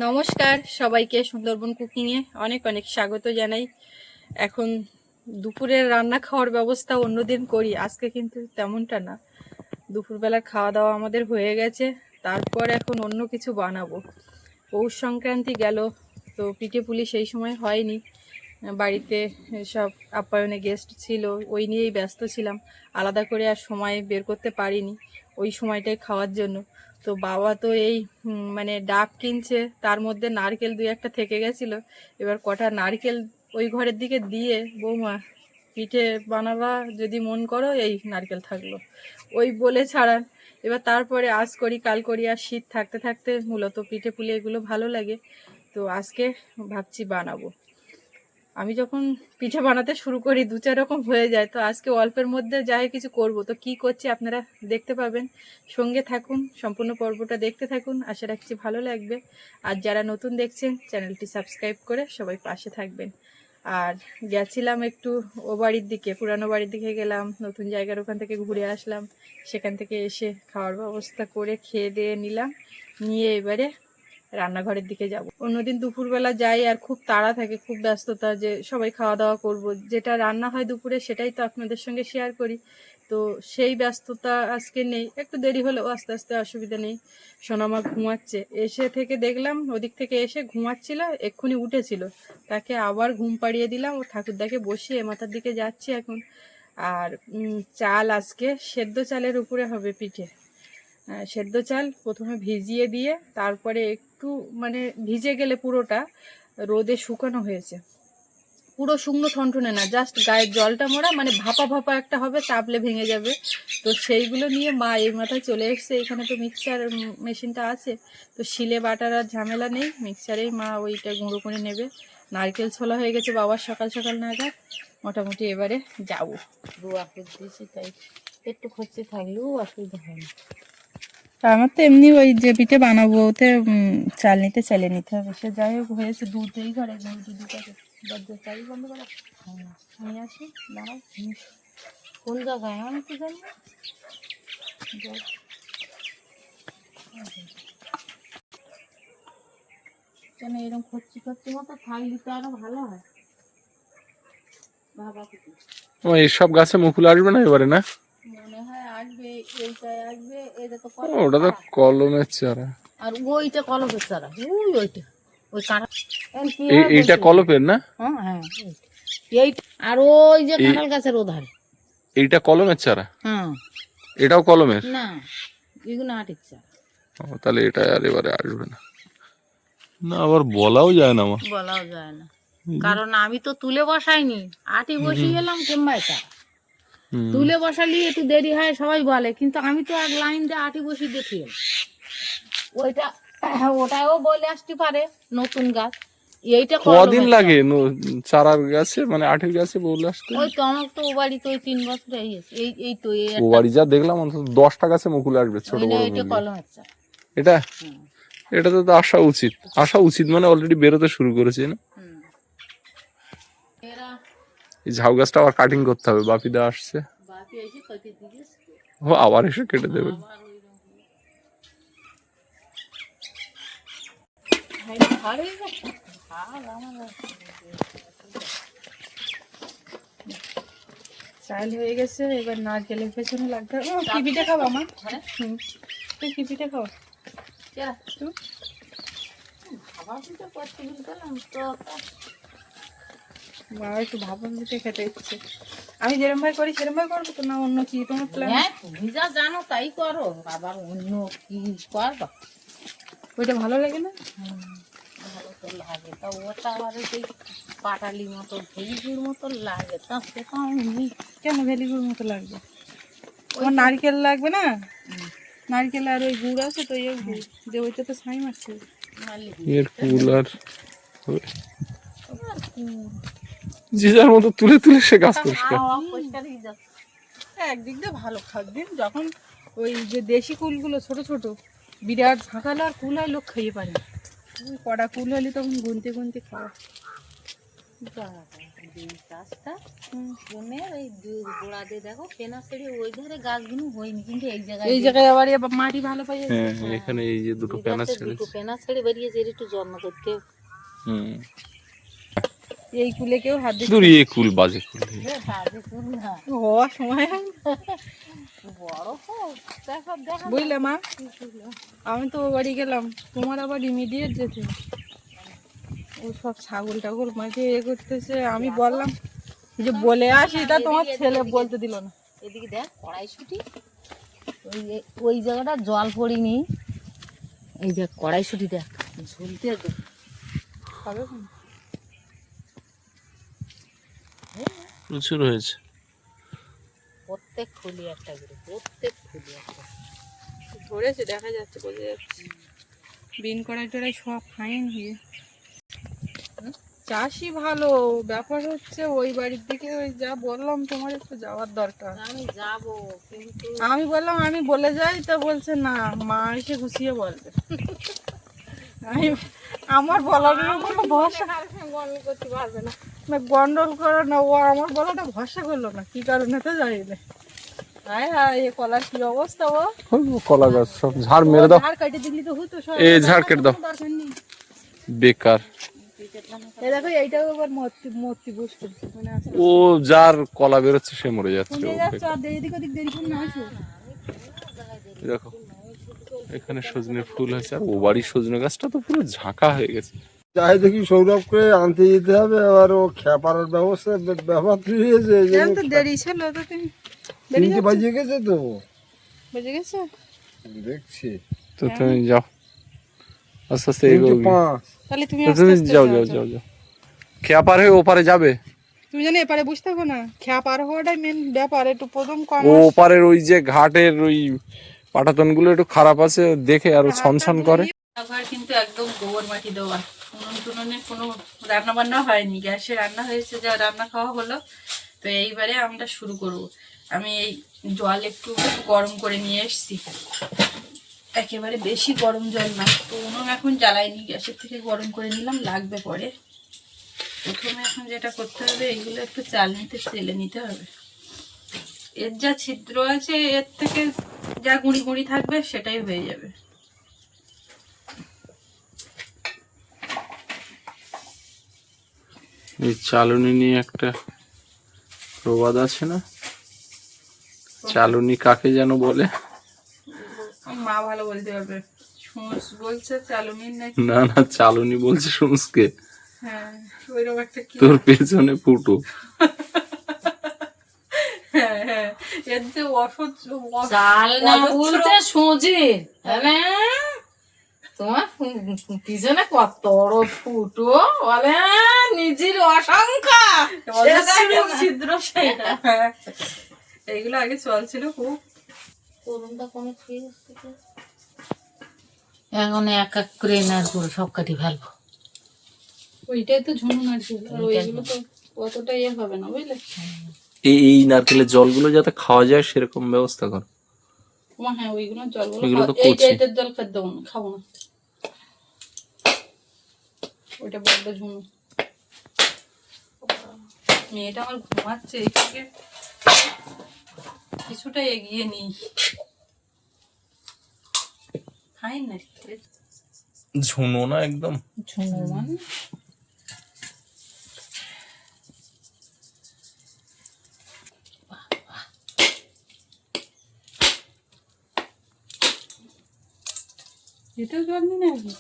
নমস্কার সবাইকে সুন্দরবন কুকিংয়ে অনেক অনেক স্বাগত জানাই। এখন দুপুরের রান্না খাওয়ার ব্যবস্থা অন্যদিন করি, আজকে কিন্তু তেমনটা না। দুপুরবেলার খাওয়া দাওয়া আমাদের হয়ে গেছে, তারপর এখন অন্য কিছু বানাবো। পৌষ সংক্রান্তি গেল, তো পিঠে পুলি সেই সময় হয়নি। বাড়িতে সব আপ্যায়নে গেস্ট ছিল, ওই নিয়েই ব্যস্ত ছিলাম। আলাদা করে আর সময় বের করতে পারিনি ওই সময়টায় খাওয়ার জন্য। তো বাবা তো এই মানে ডাব কিনছে, তার মধ্যে নারকেল দুই একটা থেকে গেছিলো। এবার কটা নারকেল ওই ঘরের দিকে দিয়ে, বৌমা পিঠে বানাবা যদি মন করো, এই নারকেল থাকলো, ওই বলে ছাড়ান। এবার তারপরে আজ করি কাল করি, আর শীত থাকতে থাকতে মূলত পিঠে পুলি এগুলো ভালো লাগে। তো আজকে ভাবছি বানাবো। আমি যখন পিঠে বানাতে শুরু করি 2-4 রকম হয়ে যায়, তো আজকে অল্পের মধ্যে যাই কিছু করব। তো কি করছি আপনারা দেখতে পাবেন, সঙ্গে থাকুন, সম্পূর্ণ পর্বটা দেখতে থাকুন, আশা রাখছি ভালো লাগবে। আর যারা নতুন দেখছেন চ্যানেলটি সাবস্ক্রাইব করে সবাই পাশে থাকবেন। আর গেছিলাম একটু ও বাড়ির দিকে, পুরানো বাড়ির দিকে গেলাম, নতুন জায়গার ওখান থেকে ঘুরে আসলাম। সেখান থেকে এসে খাওয়ার ব্যবস্থা করে খেয়ে দিয়ে নিলাম, নিয়ে এবারে রান্নাঘরের দিকে যাব। অন্যদিন দুপুরবেলা যাই আর খুব তাড়া থাকে, খুব ব্যস্ততা, যে সবাই খাওয়া দাওয়া করব, যেটা রান্না হয় দুপুরে সেটাই তো আপনাদের সঙ্গে শেয়ার করি। তো সেই ব্যস্ততা আজকে নেই, একটু দেরি হলেও আস্তে আস্তে অসুবিধা নেই। সোনামা ঘুমাচ্ছে, এসে থেকে দেখলাম ওদিক থেকে এসে ঘুমাচ্ছিল, এক্ষুনি উঠেছিল, তাকে আবার ঘুম পাড়িয়ে দিলাম। ও ঠাকুরদাকে বসিয়ে মাথার দিকে যাচ্ছি এখন। আর চাল আজকে সেদ্ধ চালের উপরে হবে পিঠে। সেদ্ধ চাল প্রথমে ভিজিয়ে দিয়ে তারপরে একটু মানে ভিজে গেলে পুরোটা রোদে শুকানো হয়েছে, পুরো শুকনো ঠনঠনে না, জাস্ট গায়ের জলটা মোড়া, মানে ভাপা ভাপা একটা হবে, চাপলে ভেঙে যাবে। তো সেইগুলো নিয়ে মা এই মাথায় চলে এসছে। এখানে তো মিক্সচার মেশিনটা আছে, তো শিলে বাটার আর ঝামেলা নেই, মিক্সচারেই মা ওইটা গুঁড়ো করে নেবে। নারকেল ছোলা হয়ে গেছে বাবার সকাল সকাল নাগাদ। মোটামুটি এবারে যাবো, দোয়া করতেছি, তাই একটু খরচে থাকলেও অসুবিধা হয় না। আমার তো এমনি ওই যে পিঠে বানাবো, ওতে চাল নিতে চালিয়ে নিতে হবে। সে যাই হোক হয়েছে, দুধ এই ঘরে দরজা চাই বন্ধ করা। নিয়ে আসি, দাঁড়াও। কোন জায়গায় আমি তো জানি না। কেন এরকম খরচি খরচি মতো থাকলে তো আরো ভালো হয়। বাবা এইসব গাছে মুকুল আসবে না এবারে, না? মনে হয় আসবে, এইটাই আসবে। এটা তো ওটা তো কলমের চারা, আর ওইটা কলমের চারা, ওইটা ওই কাঁঠাল। এইটা কলপের না? হ্যাঁ হ্যাঁ, এই আর ওই যে কাঁঠাল গাছের ওধারে এইটা কলমের চারা। হ্যাঁ, এটাও কলমের না, এগুলো আটিক চারা। তাহলে এটা আর এবারে আসবে না। না, আবার বলাও যায় না, আমার বলাও যায় না, কারণ আমি তো তুলে বসাইনি, আটি বসিয়ে গেলাম কেম্বায় চারা। তুলে বসালি একটু দেরি হয় সবাই বলে, কিন্তু আমি তো এক লাইন দিয়ে আটি বসিয়ে দেখি। ওইটা ওটাও বলে আসতে পারে নতুন গাছ। এইটা কদিন লাগে চারার গাছে, মানে আটির গাছে বলে আসতে? ওই তো আমার তো ও বাড়ি তো 3 বছর এই তো ও বাড়ি যা দেখলাম অন্তত 10টা গাছে মুকুল আসবে, ছোট বড় মিলিয়ে। এটা এটা তো আসা উচিত, মানে অলরেডি বেরোতে শুরু করেছে না? এই ঝাউ গাছটা আবার কাটিং করতে হবে, বাপিদা আসছে, ও আবার এসে কেটে দেবে। চাল হয়ে গেছে, এবার নারকেলের পেছনে লাগতে হবে। কি পিঠে খাবো আমার? তুই কি পিঠে খাও? বাবা একটু ভাপা পিঠে খেতে ইচ্ছে। আমি যেরকম ভাই করি সেরকম ভাই করবো তো, না অন্য কি তোমার প্ল্যান? তুমি যা জানো তাই করো, আবার অন্য কি করবা? ওইটা ভালো লাগে না? ভালো তো লাগে, তা ওটা আবার সেই পাটালি মতো ভেলিগুড় মতো লাগে, তা সেটা আমি কেন ভেলিগুড় মতো লাগবে? তোমার নারকেল লাগবে না? নারকেল আর ওই গুড় আছে তো, এই গুড় যে ওইটা তো ছাই মারছে এর কুল আর যে যার মতো তুলে তুলে সে গাছ পরিষ্কার। একদিক দিয়ে ভালো খাদ্যিন, যখন ওই যে দেশি কুলগুলো ছোট ছোট বিরাট ফাঁকালো আর কুল হয়, লোক খেয়ে পারে না। কড়া কুল হলে তখন গুনতে গুনতে খাওয়া। গাছটা বনে ওই গোড়া দিয়ে দেখো পেনা ছেড়ে ওই ধারে গাছগুলো হয়নি, কিন্তু এই জায়গায় আবার এবার মাটি ভালো পাই হ্যাঁ এখানে এই যে দুটো পেনা ছেড়ে দুটো পেনা ছেড়ে বেরিয়েছে, এর একটু যত্ন করতে হবে। হুম এই কুলে কেউ হাত দিচ্ছে দূরে এই কুল বাজে কুল বাজে ফুল না, হওয়ার সময় বড় হোক দেখো দেখা বুঝলে মা, আমি তো ও বাড়ি গেলাম, তোমার আবার ইমিডিয়েট যেতে হবে। ও সব ছাগল টাগল মাঝে এ করতেছে, আমি বললাম যে বলে আসি, তা তোমার ছেলে বলতে দিল না। এদিকে দেখ কড়াইশুঁটি, ওই ওই জায়গাটা জল পড়িনি, এই যে কড়াইশুঁটি দেখ ঝুলতে একদম খাবে কোন? প্রচুর হয়েছে। প্রত্যেক ফুলি একটা করে, প্রত্যেক ফুলি একটা। ধরেছে, দেখা যাচ্ছে, বোঝা যাচ্ছে। বিন কড়াই টড়াই সব ফাইন হয়ে চাষি ভালো। ব্যাপার হচ্ছে ওই বাড়ির দিকে ওই যা বললাম তোমার একটু যাওয়ার দরকার। আমি যাবো, কিন্তু আমি বললাম আমি বলে যাই, তা বলছে না মা এসে গুছিয়ে বলবে। আমি আমার বলার কোনো ভরসা গন্ডল করতে পারবে না, না গন্ডল করে না, ও আমার বলাটা ভরসা করলো না, কি কারণে তো জানি না। হ্যাঁ হ্যাঁ, এ কলার কি অবস্থা, ও কলা গাছ সব ঝাড় মেরে দাও, ঝাড় কেটে দিলি তো হতো সব। এই ঝাড় কেটে দাও, দরকার নেই। বেকার। এই দেখো এইটাও আবার মূর্তি বসছে, মানে আছে। ও যার কলা বেরোচ্ছে সে মরে যাচ্ছে। কোন যাচ্ছে আর এদিক ওদিক দেরি করে না আসো। দেখো এখানে সজনে ফুল হয়েছে, আর ও বাড়ির সজনে গাছটা তো পুরো ঝাঁকা হয়ে গেছে। যাই দেখি সৌরভকে আনতে যেতে হবে, আবার ও খেপার ব্যবস্থা ব্যবহার হয়েছে। এই কেন জন্য তো দেরি ছিল তো, তুমি দেরি তিনটে বাজিয়ে গেছে তো, বেজে গেছে। দেখছি তো তুমি যাও আস্তে আস্তে তিনটে এগোবে। 5। তাহলে তুমি তো আস্তে তুমি আস্তে যাও যাও যাও যাও, খেয়া পার হয়ে ওপারে যাবে। তুমি জানো এপারে বুঝতে হবে না, খেয়া পার হওয়াটাই মেন ব্যাপার। একটু প্রথম কম ও ওপারের ওই যে ঘাটের ওই পাটাতন গুলো একটু খারাপ আছে দেখে, আরো ছনছন করে। আবার কিন্তু একদম গোবর মাটি দেওয়া, উনুন টুনুনে কোনো রান্না বান্না হয়নি, গ্যাসে রান্না হয়েছে, যা রান্না খাওয়া হলো। তো এইবারে আমরা শুরু করব। আমি এই জল একটু গরম করে নিয়ে এসেছি, একেবারে বেশি গরম জল না। তো উনুন এখন জ্বালাইনি, গ্যাসের থেকে গরম করে নিলাম, লাগবে পরে। প্রথমে এখন যেটা করতে হবে, এগুলো একটু চালনিতে চেলে নিতে হবে। এর যা ছিদ্র আছে, এর থেকে যা গুঁড়ি গুঁড়ি থাকবে সেটাই হয়ে যাবে। এই চালুনি নিয়ে একটা প্রবাদ আছে না, চালুনি কাকে যেন বলে? মা ভালো বলতে পারবে। শুঁস বলছে চালুনির নাকি। না না, চালুনি বলছে শুনসকে। হ্যাঁ ওইরকম একটা কি। তোর পেছনে ফুটো। হ্যাঁ হ্যাঁ, এর যে চাল না বলতে সুজি, তোমার পিছনে কত বড় ফুটো, বলে নিজের অসংখ্য ছিদ্র সেটা। এইগুলো আগে চলছিল খুব। এখন এক এক করে নারকেল সব কাটি ফেলবো। ওইটাই তো ঝুনু নারকেল, আর ওইগুলো তো অতটা ইয়ে হবে না, বুঝলে। এই নারকেলের জলগুলো যাতে খাওয়া যায় সেরকম ব্যবস্থা কর। হ্যাঁ ওইগুলো জলগুলো এগুলো তো এই করছি। টাইপের জল খেতে দেবো না, খাবো না। ওইটা বড্ড ঝুনু। মেয়েটা আমার ঘুমাচ্ছে, এইদিকে কিছুটা এগিয়ে নিই। খাই না ঝুনো না একদম ঝুনু মানে এটাও জল নিই না আগে।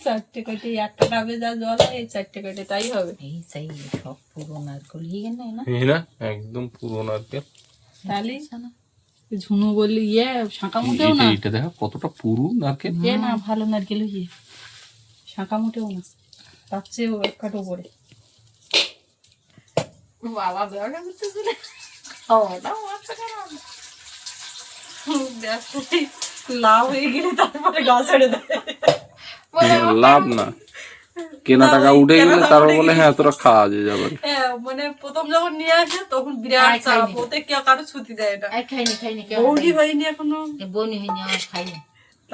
চারটে কাটে একটা ডাবে যা জল হয়, এই চারটে কাটে তাই হবে। এই চাই সব পুরো নারকেল হয়ে গেল না, এই না একদম পুরো নারকেল। তাহলে ঝুনু বললি ইয়ে শাঁকা মুটেও না। এটা দেখো কতটা পুরো নারকেল। এ না ভালো নারকেল ইয়ে শাঁকা মুটেও না, তার চেয়েও এক কাটো পরে। বাবা বেড়া করতেছে না, লাভ হয়ে গেলে তারপরে গাছ ছেড়ে দেয়। লাভ না, কেনা টাকা উঠে গেলে তারপর বলে হ্যাঁ তোরা খাওয়া যাবে। হ্যাঁ মানে প্রথম যখন নিয়ে আসে তখন বিরাট চাপ, ওতে কেউ কারো ছুটি দেয় না। খাইনি খাইনি, বৌদি হয়নি এখনো, বনি হয়নি, আমার খাইনি।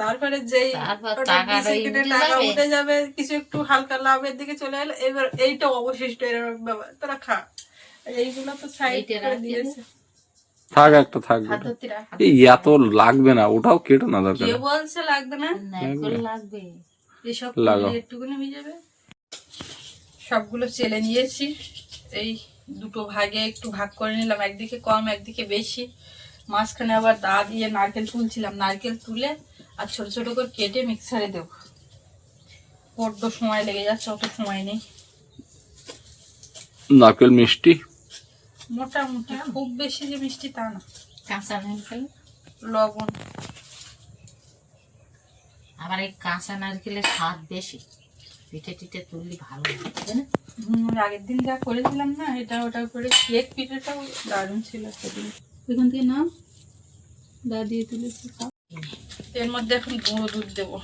তারপরে যেই তারপর ওটা টাকাটা বেশি কিনে উঠে টাকা যাবে। উঠে যাবে, কিছু একটু হালকা লাভের দিকে চলে এলো, এবার এইটা অবশিষ্ট এরকম বাবা তোরা খা, এইগুলো তো সাইড এইটা করে রাখতে দিয়েছে। থাক, একটা থাকবে। হাত ধরতে রাখ। এই এত লাগবে না, ওটাও কেটো না দরকার। কে বলছে লাগবে না? নারকেল লাগবে। এসব লাগাও। করলে একটুখানি হয়ে যাবে। সবগুলো চেলে নিয়েছি, এই দুটো ভাগে একটু ভাগ করে নিলাম, একদিকে কম একদিকে বেশি। মাঝখানে আবার দা দিয়ে নারকেল তুলছিলাম, নারকেল তুলে আর ছোট ছোট করে কেটে মিক্সারে দেবো। বড্ড সময় লেগে যাচ্ছে, অত সময় নেই। নারকেল মিষ্টি, মোটামুটি খুব বেশি যে মিষ্টি তা না। কাঁচা নারকেল, লবণ। আবার এই কাঁচা নারকেলের স্বাদ বেশি, পিঠে টিঠে তুললি ভালো লাগে, তাই না? আগের দিন যা করেছিলাম না, এটা ওটা করে কেক পিঠেটাও দারুণ ছিল সেদিন। এখান থেকে নাও, দা দিয়ে তুলেছি। এর মধ্যে এখন গুঁড়ো দুধ দেবো।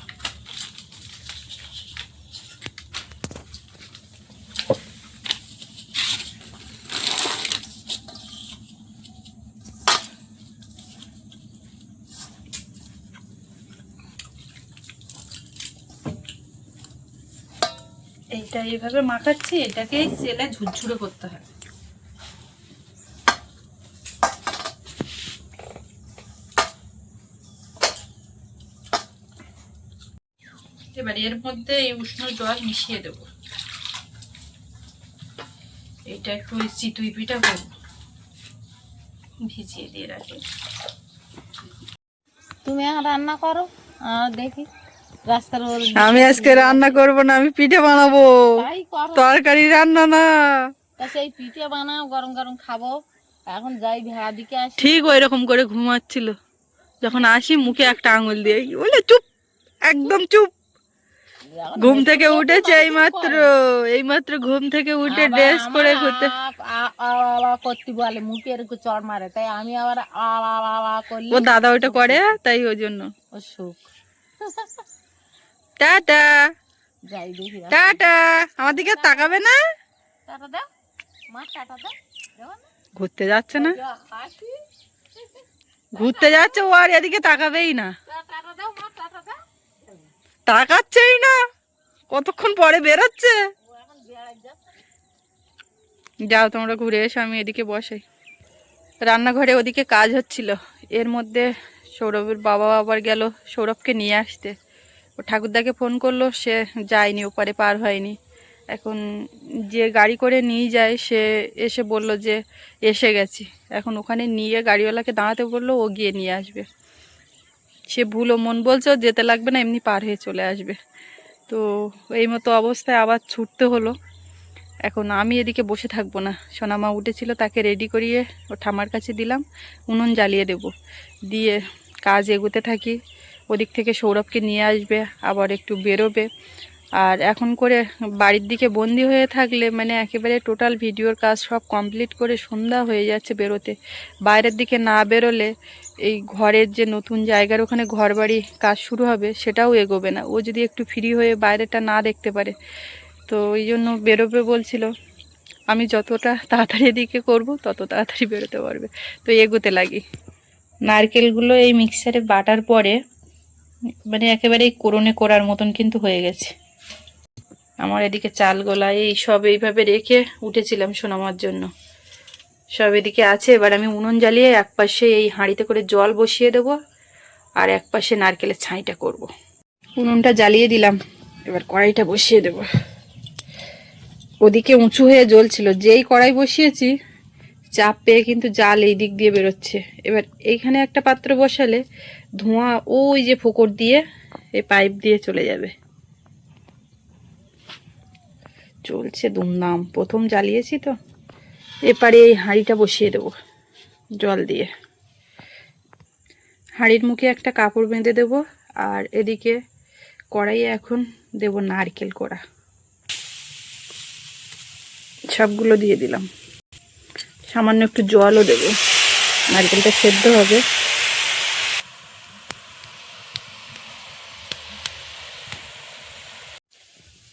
এইটা এইভাবে মাখাচ্ছি, এটাকেই সেলে ঝুরঝুরে করতে হয়। এবার এর মধ্যে এই উষ্ণ জল মিশিয়ে দেবো। এটা একটু ওই চিতই পিঠা করবো, ভিজিয়ে দিয়ে রাখি। তুমি এখন রান্না করো, আর দেখি রাস্তার ওর আমি আজকে রান্না করব না, আমি পিঠে বানাবো। তাই করো। তরকারি রান্না না। তা সেই পিঠে বানাও, গরম গরম খাবো। এখন যাই ভেড়া দিকে আসি। ঠিক ওই রকম করে ঘুমাচ্ছিল, যখন আসি মুখে একটা আঙুল দিয়ে বলে চুপ, একদম চুপ। এখন ঘুম থেকে হেঁটে উঠেছে বাড়ি এইমাত্র, করে। এইমাত্র ঘুম থেকে উঠে আবার ড্রেস করে আমার ঘুরতে। করতে বলে, মুখে এরকম চড় মারে, তাই আমি আবার করলি। ও দাদা ওটা করে, তাই ওই জন্য। ও সুখ। টাটা যাই দেখি। টাটা, আমার দিকে তাকাবে না। টাটা দাও মা, টাটা দাও। দেবো না? ঘুরতে যাচ্ছে না, হাসি। ঘুরতে যাচ্ছে ও, আর এদিকে তাকাবেই না, টাটা দাও মা, টাটা দাও। তাকাচ্ছেই না, কতক্ষণ পরে বেরোচ্ছে। ও এখন বেড়াই যাচ্ছে। যাও তোমরা ঘুরে এসো, আমি এদিকে বসাই। রান্নাঘরে ওদিকে কাজ হচ্ছিল, এর মধ্যে সৌরভের বাবা আবার গেল সৌরভকে নিয়ে আসতে। ও ঠাকুরদাকে ফোন করলো, সে যায়নি, ওপারে পার হয়নি। এখন যে গাড়ি করে নিয়ে যায় সে এসে বলল যে এসে গেছি। এখন ওখানে নিয়ে গাড়িওয়ালাকে দাঁড়াতে বললো, ও গিয়ে নিয়ে আসবে। সে ভুলো মন বলছে ও যেতে লাগবে না, এমনি পার হয়ে চলে আসবে। তো এই মতো অবস্থায় আবার ছুটতে হলো। এখন আমি এদিকে বসে থাকবো না, সোনামা উঠেছিল, তাকে রেডি করিয়ে ও ঠামার কাছে দিলাম, উনুন জ্বালিয়ে দেব, দিয়ে কাজ এগোতে থাকি। ওদিক থেকে সৌরভকে নিয়ে আসবে, আবার একটু বেরোবে। আর এখন করে বাড়ির দিকে বন্দি হয়ে থাকলে মানে একেবারে টোটাল ভিডিওর কাজ সব কমপ্লিট করে সন্ধ্যা হয়ে যাচ্ছে বেরোতে। বাইরের দিকে না বেরোলে এই ঘরের যে নতুন জায়গার ওখানে ঘর বাড়ি কাজ শুরু হবে, সেটাও এগোবে না। ও যদি একটু ফ্রি হয়ে বাইরেটা না দেখতে পারে, তো ওই জন্য বেরোবে বলছিল। আমি যতটা তাড়াতাড়ি এদিকে করব তত তাড়াতাড়ি বেরোতে পারবে, তো এগোতে লাগি। নারকেলগুলো এই মিক্সারে বাটার পরে মানে একেবারে কোরনে করার মতন কিন্তু হয়ে গেছে। আমার এদিকে চাল গোলা এই সব এইভাবে রেখে উঠেছিলাম সোনামার জন্য, সব এদিকে আছে। এবার আমি উনুন জ্বালিয়ে এক পাশে এই হাঁড়িতে করে জল বসিয়ে দেব, আর এক পাশে নারকেলের ছাইটা করব। উনুনটা জ্বালিয়ে দিলাম, এবার কড়াইটা বসিয়ে দেব। ওদিকে উঁচু হয়ে জ্বলছিল, যেই কড়াই বসিয়েছি চাপ পেয়ে কিন্তু জাল এই দিক দিয়ে বেরোচ্ছে। এবার এইখানে একটা পাত্র বসালে ধোঁয়া ওই যে ফোকর দিয়ে এই পাইপ দিয়ে চলে যাবে। চলছে দুমদাম, প্রথম জ্বালিয়েছি তো। এপারে এই হাঁড়িটা বসিয়ে দেব জল দিয়ে, হাঁড়ির মুখে একটা কাপড় বেঁধে দেব, আর এদিকে কড়াইয়ে এখন দেব নারকেল কোড়া। সবগুলো দিয়ে দিলাম, সামান্য একটু জলও দেব, নারকেলটা সেদ্ধ হবে।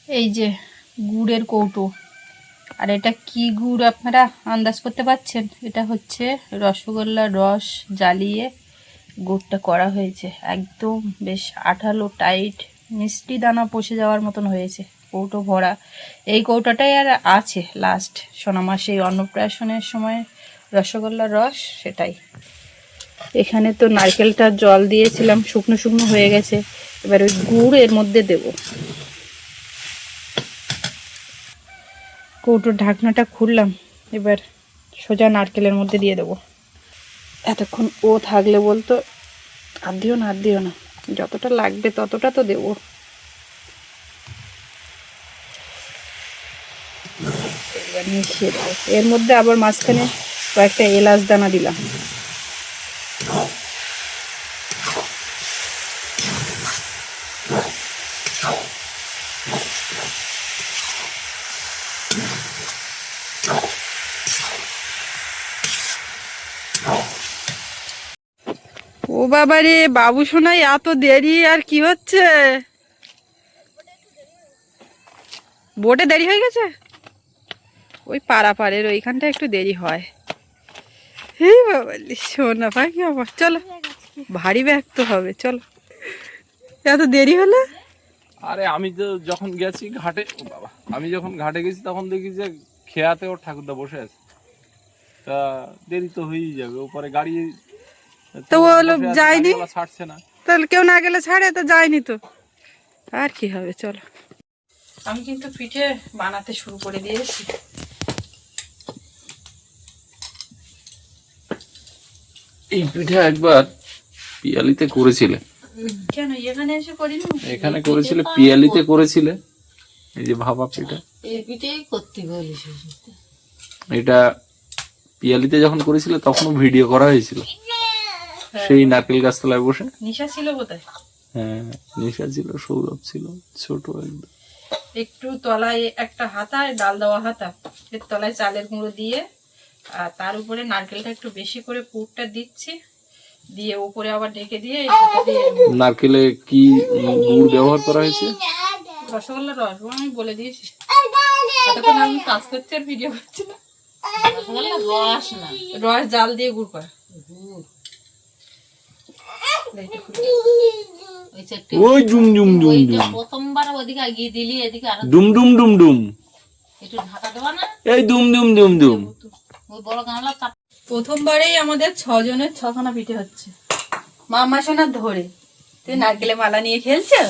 এই যে গুড়ের কৌটো, আর এটা কি গুড় আপনারা আন্দাজ করতে পারছেন? এটা হচ্ছে রসগোল্লার রস জ্বালিয়ে গুড়টা করা হয়েছে, একদম বেশ আঠালো টাইট, মিষ্টি দানা পচে যাওয়ার মতন হয়েছে, কৌটো ভরা। এই কৌটাটাই আর আছে লাস্ট সোনামা সেই অন্নপ্রাশনের সময় রসগোল্লার রস, সেটাই। এখানে তো নারকেলটা জল দিয়েছিলাম, শুকনো শুকনো হয়ে গেছে, এবার ওই গুড় এর মধ্যে দেব। কৌটোর ঢাকনাটা খুললাম, এবার সোজা নারকেলের মধ্যে দিয়ে দেবো। এতক্ষণ ও থাকলে বলতো আর দিও না, যতটা লাগবে ততটা তো দেবো। এবার মিশিয়ে দেবো, এর মধ্যে আবার মাঝখানে কয়েকটা এলাচ দানা দিলাম। ও বাবা রে, বাবু শোনাই এত দেরি আর কি হচ্ছে? বোটে দেরি হয়ে গেছে, ওই পাড়াপাড়ের ওইখানটা একটু দেরি হয়। হে বাবা সোনা পাখি আমার, চলো ভারী ব্যাগ তো হবে, চলো। এত দেরি হলো? আরে আমি তো যখন গেছি ঘাটে, ও বাবা, আমি যখন ঘাটে গেছি তখন দেখি যে খেয়াতে ওর ঠাকুরদা বসে আছে, তা দেরি তো হয়েই যাবে। ওপরে গাড়ি তো ও লোক যায়নি, ছাড়ছে না, তাহলে কেউ না গেলে ছাড়ে, তো যায়নি তো আর কি হবে। চলো, আমি কিন্তু পিঠে বানাতে শুরু করে দিয়েছি। এই পিঠে একবার পিয়ালিতে করেছিলে। কেন এখানে এসে করিনি? এখানে করেছিলে, পিয়ালিতে করেছিলে, এই যে ভাপা পিঠা। এই পিঠেই করতে বলিস। এটা পিয়ালিতে যখন করেছিলে তখনও ভিডিও করা হয়েছিল, সেই নারকেল গাছতলায় বসে। নিশা ছিল বোধহয়। হ্যাঁ, নিশা ছিল, সৌরভ ছিল, ছোট একদম। একটু তলায় একটা হাতা, ডাল দেওয়া হাতা, এর তলায় চালের গুঁড়ো দিয়ে, আর তার উপরে নারকেলটা একটু বেশি করে পুরটা দিচ্ছি, দিয়ে উপরে আবার ঢেকে দিয়ে নারকেলে কি গুড় ব্যবহার করা হয়েছে? রসগোল্লার রস, আমি বলে দিয়েছি। এতক্ষণ আমি কাজ করছি আর ভিডিও করছি না। রস না, রস জাল দিয়ে গুড় করা। ওই জুম জুম জুম জুম, প্রথমবার ওদিকে এগিয়ে দিলি, এদিকে আরো ডুম ডুম ডুম ডুম, একটু ঢাকা দেওয়া না, এই দুম দুম দুম দুম। ওই বড় গামলা চাপ। প্রথমবারেই আমাদের 6 জনের 6খানা পিঠে হচ্ছে, মামা সোনা ধরে। তুই নারকেলে মালা নিয়ে খেলছো?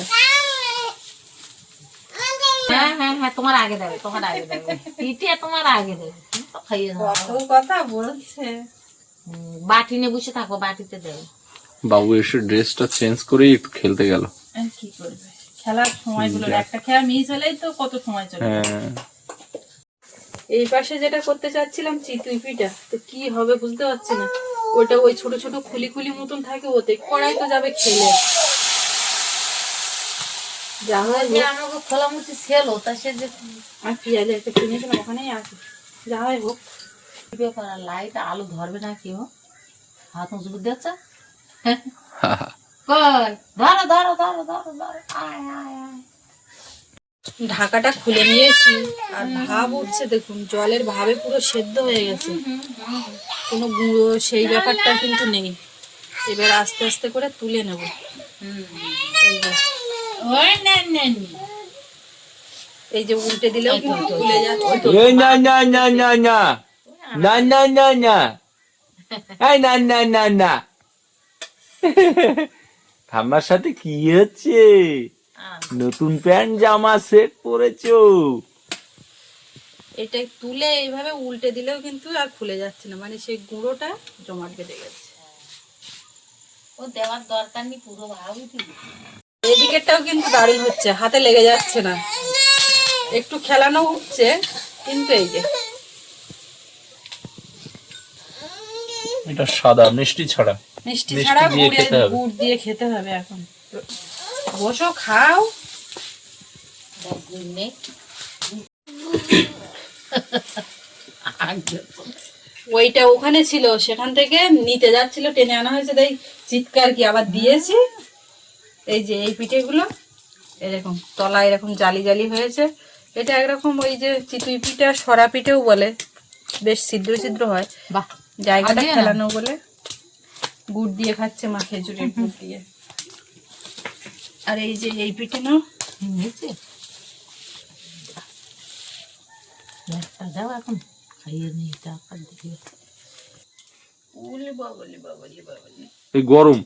হ্যাঁ হ্যাঁ হ্যাঁ, তোমার আগে দেবে, তোমার আগে দেবে, পিঠে তোমার আগে দেবে। খাইয়ে দাও, কত কথা বলছে। বাটি নিয়ে বসে থাকো, বাটিতে দেবে। বাবু এসে ড্রেসটা চেঞ্জ করেই একটু খেলতে গেল। আর কি করবে, খেলার সময়গুলো একটা খেলা মিস হলেই তো কত সময় চলে যায়। হ্যাঁ, এই পাশে যেটা করতে চাচ্ছিলাম চিতই পিঠা, তো কি হবে বুঝতে পারছি না। ওটা ওই ছোট ছোট খুলি খুলি মতন থাকে, ওতে কড়াই তো যাবে খেলে। যা হয় হোক, আমাকে খোলামুচি ছিল, তা সে যে আর পেঁয়াজ একটা কিনেছিলাম, ওখানেই আছে। যা হয় হোক, ব্যাপার, লাইট আলু ধরবে না কেউ, হাত উঁচু দিচ্ছে। কই ধরো ধরো ধরো ধরো ধরো, আয় আয় আয়। ঢাকাটা খুলে নিয়েছি, আর ভাব উঠছে দেখুন, জলের ভাবে পুরো সেদ্ধ হয়ে গেছে, কোনো গুঁড়ো সেই ব্যাপারটা কিন্তু নেই। এবার আস্তে আস্তে করে তুলে নেব। এই যে উল্টে দিলেও কিন্তু তুলে যাচ্ছে। এই না না না না না না না না না, এই না না না না, ঠাম্মার সাথে কি হচ্ছে? নতুন প্যান্ট জামা সেট পরেছো? এটা তুলে এইভাবে উল্টে দিলেও কিন্তু আর খুলে যাচ্ছে না, মানে সেই গুঁড়োটা জমাট বেঁধে গেছে। ও দেওয়ার দরকার নেই, পুরো ভালো দিবি। এদিকেরটাও কিন্তু দারুণ হচ্ছে, হাতে লেগে যাচ্ছে না, একটু খেলানো উঠছে, কিন্তু এই যে এটা সাদা মিষ্টি ছাড়া, মিষ্টি ছাড়া গুড় দিয়ে খেতে হবে। এখন বসো খাও। ওইটা ওখানে ছিল, সেখান থেকে নিতে যাচ্ছিল, টেনে আনা হয়েছে, তাই চিৎকার কি আবার দিয়েছি। এই যে এই পিঠেগুলো এরকম তলা এরকম জালি জালি হয়েছে, এটা একরকম ওই যে চিতুই পিঠা, সরা পিঠেও বলে, বেশ ছিদ্র ছিদ্র হয়, বাহ, জায়গাটা খেলানো বলে। গুড় দিয়ে খাচ্ছে মা, খেজুরের গুড় দিয়ে। আর এই যে এই পিঠে নাও, নিচে দাও এখন খাইয়ে নিই টাকা দিয়ে। উলি বাবলি বাবলি বাবলি। এই গরম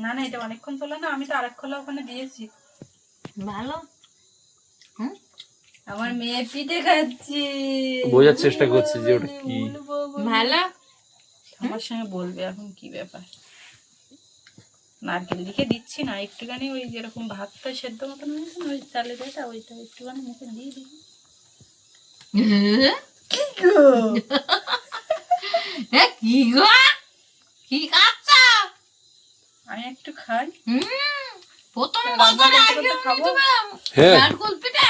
না না, এটা অনেকক্ষণ তোলা না, আমি তো আরেক খোলা ওখানে দিয়েছি। ভালো। হুম, আমার মেয়ে পিঠে খাচ্ছি, বোঝার চেষ্টা করছি যে ওটা কি। ভালো। আমার সঙ্গে বলবে এখন কি ব্যাপার। নারকেল লিখে দিচ্ছি না, একটুখানি ওই যেরকম ভাতটা সেদ্ধ মতন হয়েছে না, ওই চালের এটা ওইটা একটুখানি মুখে দিয়ে দিই। কি গো, কি খাচ্ছ? আমি একটু খাই। প্রথম রান্না কথা করতে করতে খাবো। হ্যাঁ নারকেল পিঠে।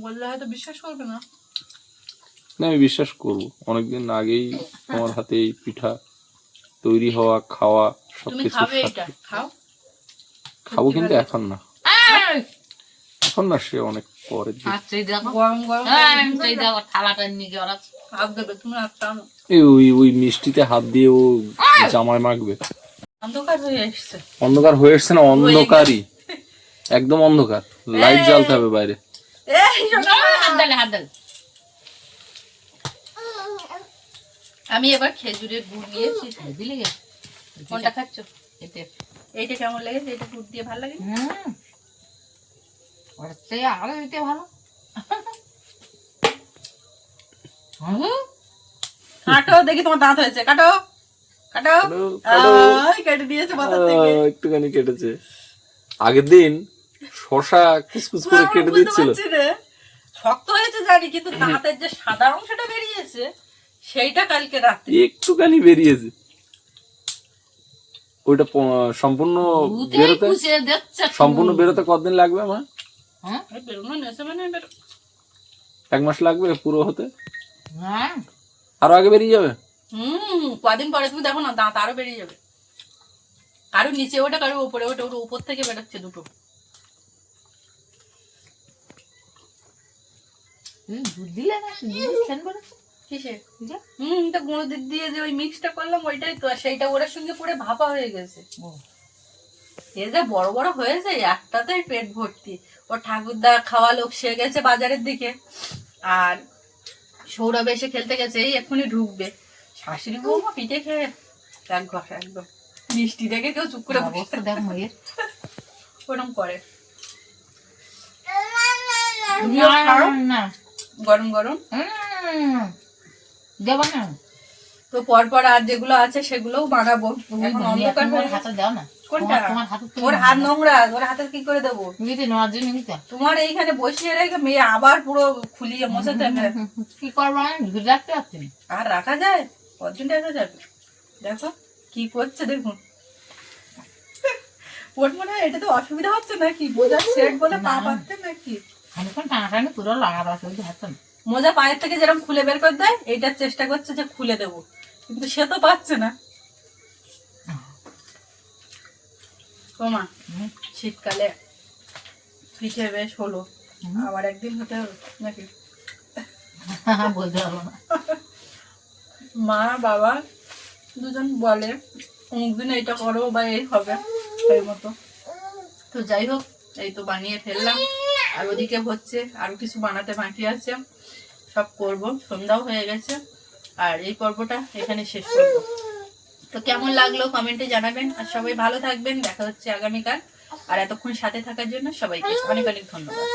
বললে হয়তো বিশ্বাস করবে না। না, আমি বিশ্বাস করবো। অনেকদিন আগেই তোমার হাতে এই পিঠা তৈরি হওয়া, খাওয়া তুমি সবকিছু খাবে এটা, খাও। খাবো, কিন্তু এখন না, এখন না, সে অনেক পরে দিকে। আচ্ছা, এই দেখো। গরম গরম এই দেখো থালাটা নিয়ে গিয়ে ওরা হাত দেবে, তুমি হাত টানো। ওই ওই মিষ্টিতে হাত দিয়ে ও জামায় মাখবে। অন্ধকার হয়ে এসছে। অন্ধকার হয়ে এসছে না, অন্ধকারই, একদম অন্ধকার। লাইট জ্বালতে হবে বাইরে। এই শোনো না। হাত দালে, হাত দালে। আমি এবার খেজুরের গুড় নিয়েছি। দিলে গে কোনটা খাচ্ছ? এতে। এইটা কেমন লেগেছে? এটা গুড় দিয়ে ভালো লাগে? ওর চেয়ে আরো দিতে ভালো। কাটো দেখি, তোমার দাঁত হয়েছে, কাটো কাটো। কাটো। আই, কেটে দিয়েছে মাথা থেকে। একটুখানি কেটেছে। আগের দিন শশা কুচকুচ করে কেটে বুঝতে দিচ্ছিল। পারছি রে। শক্ত হয়েছে জানি, কিন্তু দাঁতের যে সাদা অংশটা বেরিয়েছে সেইটা কালকে রাত্রে। একটুখানি বেরিয়েছে, ওইটা সম্পূর্ণ বেরোতে, সম্পূর্ণ বেরোতে কতদিন লাগবে আমার? এই বেরোনো নেছে মানে এক মাস লাগবে পুরো হতে? আরো আগে বেরিয়ে যাবে? কদিন পরে তুমি দেখো না, দাঁত আরো বেরিয়ে যাবে। কারো নিচে ওটা, কারো উপরে ওটা, ওর উপর থেকে বেরোচ্ছে দুটো। দুধ দিলে না, কিসে? তা গুঁড়ো দুধ দিয়ে যে ওই মিক্সটা করলাম, ওইটাই তো, আর সেইটা ওর সঙ্গে পরে ভাপা হয়ে গেছে। এ যে বড় বড় হয়েছে, একটাতেই পেট ভর্তি। ওর ঠাকুরদা খাওয়া লোক সে গেছে বাজারের দিকে, আর সৌরভ এসে খেলতে গেছে, এই এক্ষুনি ঢুকবে। শাশুড়ি বৌমা পিঠে খেয়ে এক ঘষা, একদম মিষ্টি দেখে কেউ চুপ করে বসে দেখ মেয়ের ওরম করে। তুমিও খাও গরম গরম। দেবো না তো পরপর আর যেগুলো আছে সেগুলোও বানাবো। এখন অন্ধকার হয়ে গেছে। হাতে দাও না। কোনটা? তোমার হাতে ওর হাত নোংরা, ওর হাতে কি করে দেবো? নিতে নেওয়ার জন্য নিতে তোমার এইখানে বসিয়ে রেখে মেয়ে আবার পুরো খুলিয়ে মোছাতে হবে। কি করবো, আমি ঘুরে রাখতে পারছি না। আর রাখা যায়? কতদিন রাখা যাবে? দেখো কি করছে, দেখুন। ওর মনে হয় এটা তো অসুবিধা হচ্ছে নাকি, বোঝার সেট বলে পা পাচ্ছে নাকি? খানিক্ষণ টানাটানি পুরো লাগাতে অসুবিধা হচ্ছে না। মোজা পায়ের থেকে যেরকম খুলে বের করে দেয়, এইটার চেষ্টা করছে যে খুলে দেবো, কিন্তু সে তো পাচ্ছে না। তোমা শীতকালে পিঠে বেশ হলো, আবার একদিন হতে হবে নাকি? বলতে পারবো না। মা বাবা দুজন বলে অমুক দিন এইটা করো বা এই হবে, সেই মতো। তো যাই হোক, এই তো বানিয়ে ফেললাম, আর ওদিকে হচ্ছে আরো কিছু বানাতে বাকি আছে, সব করব। সন্ধ্যাও হয়ে গেছে, আর এই পর্বটা এখানে শেষ করব। তো কেমন লাগলো কমেন্টে জানাবেন, আর সবাই ভালো থাকবেন। দেখা হচ্ছে আগামীকাল, আর এতক্ষণ সাথে থাকার জন্য সবাইকে অনেক অনেক ধন্যবাদ।